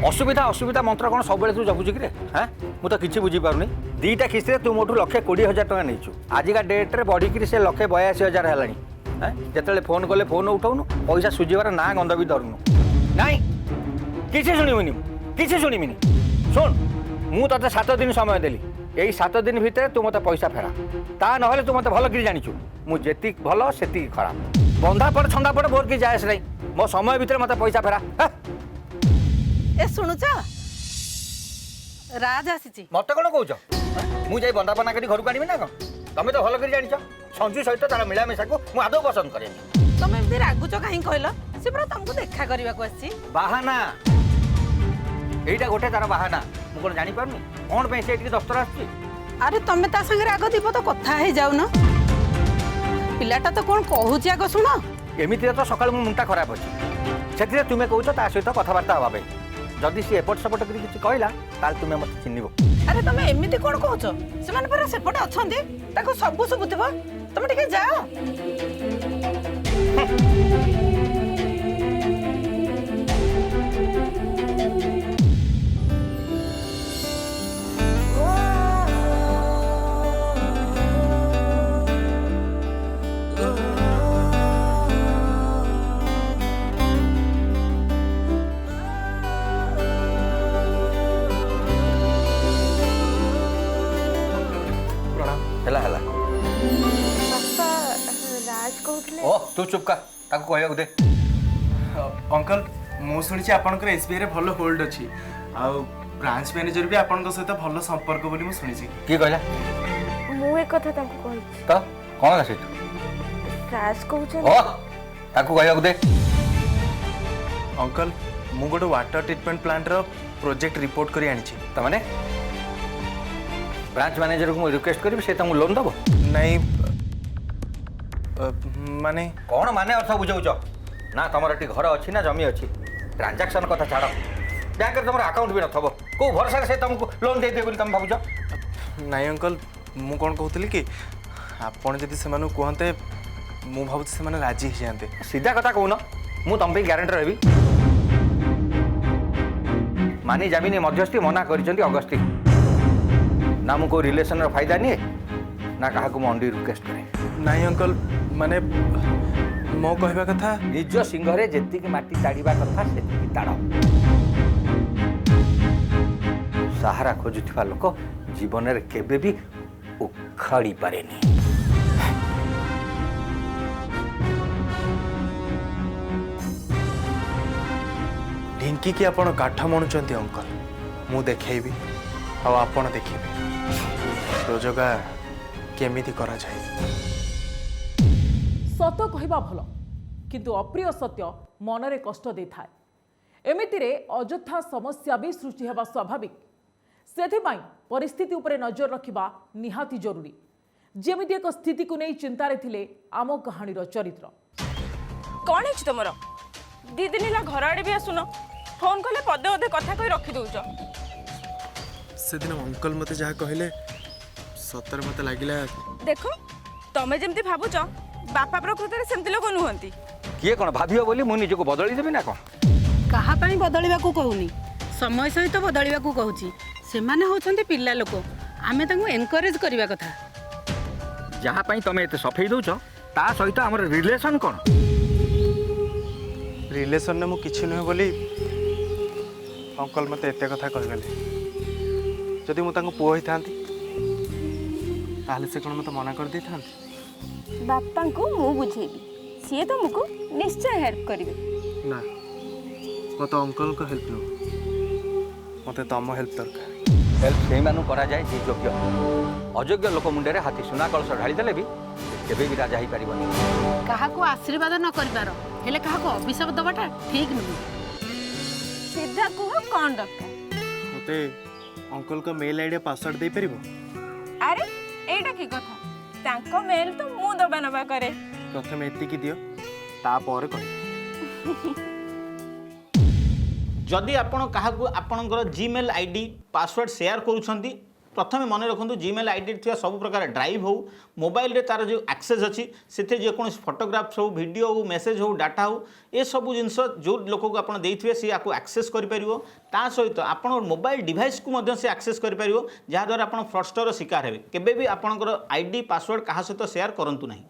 असुविधा असुविधा मंत्र कौन सब तू जगुच कि हाँ मुझे किसी बुझीपार दीटा किस्ती तू मोटू 1,20,000 टका नहीं आजिका डेट्रे बढ़ी से 1,82,000 है जिते फोन कले फोन उठाऊनु पैसा सुझीबार ना गंध भी धरुनु नाई किसी शुणिबनी किसी शुणिबिनी शुण मु ते 7 दिन समय देली यही 7 दिन भितर तू मत पैसा फेरा ता ना तू मत भल कि जाचु मुझे भल से खराब बंधा पड़े छंदा पड़े मोर कि जाए नहीं मो समय भितर मत पैसा फेरा ए शुणुच राज आसी मत कौन कौच मुझे बंधापना कर घर को आनी ना कौन तुम तो भल कर जान संजू सहित तार मिलामिशा को मुझे आदौ पसंद करे तुम एमती रागुच कहीं कहल से पूरा तुमको देखा करने को आसी बाहाना यहीटा गोटे तार बाहाना मुझे कौन जापर कौन पे से दफ्तर आसुची अरे तुम्हें ता संगे राग दीप तो कथा ही जाऊन पिलाटा तो कौन कहूची आग शुण एमती तो सकाल मो मुंडा खराब अच्छी से तुम्हें कौच ता सहित कथबार्ता हाँपे जदि सी एपट सेपट कर किसी कहला ताल तुम्हें मत चिन्ह अरे तुम एमती कौन कहूच से सेपटे अच्छा सब शुभुव तुम टे जाओ हला हला बापा राज कहते ओ तू चुप कर ताको कहया दे अंकल मु शुणी आपंकर एसबीआई रे भल होल्ड अच्छी आ ब्रांच मैनेजर भी आपन सहित भल संपर्क बोली मु शुणी की कहला मु एक कथा ताको कहि तो कौन आसी राज कहते ओ ताको कहया दे अंकल मु गोटे वाटर ट्रीटमेंट प्लांट रो प्रोजेक्ट रिपोर्ट करी आनी तमने ब्रांच मैनेजर को रिक्वेस्ट करी से तुमको लोन दबो नहीं माने कौन माने अर्थ बुझाऊच ना तुम घर अच्छी ना जमी अच्छी ट्रांजैक्शन कथा छाड़ बैंक तुम अकाउंट भी नथबो को भरोसा से तुमको लोन दे दे बोली तुम भावुच नहीं अंकल मु कौन कहूली कि आपन जदि से कहते मु भावुँ से राजी हो जाते सीधा कथा कहून मु तुम ग्यारंटी रही मानी जामिनी मध्यस्थी मना कर अगस्ती ना मु को रिलेशन रो फायदा नहीं ना कहा को मंडी रिक्वेस्ट करे नहीं अंकल माने मो कहवा कथा निज सिंहरे जेति की माटी ताड़ीबा कथा सेति ताड़ सहारा खोजुथिबा लोक जीवन रे केबे भी उखाड़ी पारेनी ढिंकी की आपण काठ मणुचंती अंकल मु देखेबी आ आपण देखिबे रोजगार केमिति करा जाए सत कहवा भल किंतु अप्रिय सत्य मनरे कष्ट दे थाए एमितिरे अଯଥା समस्या भी सृष्टि हेबा स्वाभाविक सेथिपाई परिस्थिति उपरे नजर रखिबा निहाती जरूरी जेमिति एक स्थिति को नहीं चिंतारे थिले आम कहानीर चरित्र कौन है तुमर दी दिन है घर आड़े भी आसुन फोन कले पदे अधे कथा कही रखी दौच से दिन अंकल मते जहा कहले सतर मते लागिला देखो तमें जमती भावुच बापा प्रकृति सेमती लोक नुहंती किए कौन भावियो बोली मु निजको बदली देबी ना कौन कहा बदलवा कहूनी समय सहित बदलवा कहूँ से होती पिला लोक आम एनकरेज करवा कथा जहाँ तुम एत सफेई दौच ता सहित आम रिलेशन कौन रिलेशन मु किछि नुहे बोली अंकल मते एते कथा कहगले जदि मु तांको पुओ होइथांती ताहले से कोन मते मना कर देथांती बापा को मु बुझेबी सी तुमको निश्चय हेल्प करेंगे ना मत अंकल को हेल्प नो मते तम हेल्प दरकार हेल्प से मानू करा जाए जे योग्य अयोग्य लोक मुंडे रे हाथी सुना कलश ढाली देले भी केबे भी राजा ही पारिबनी कहा को आशीर्वाद न करिबार हेले कहा को अभिशाप दबाटा ठीक नुह सीधा कुह कौन दरकार मते अंकल को मेल आईडी पासवर्ड दे परिबो अरे एटा की कथा तांको मेल तो मु दबा नबा करे प्रथम एति की दियो ता पर कहि जदि आपण काहाकू आपणकर जीमेल आईडी पासवर्ड शेयर करूछंती प्रथम मन रखु जीमेल आईडी थी सब प्रकार ड्राइव हो मोबाइल रे तार जो एक्सेस अच्छी से जेकोसी फोटोग्राफ्स हो वीडियो हो मेसेज हो डाटा हो ये सब जिनस जो लोक को आप देते सी आपको एक्सेस करें ता सहित आप मोबाइल डिवाइस को से एक्सेस करें जहाँद्वारा आप फ्रॉडस्टर शिकार हे केबे भी आपंकर आईडी पासवर्ड क्या सहित शेयर करूँ ना।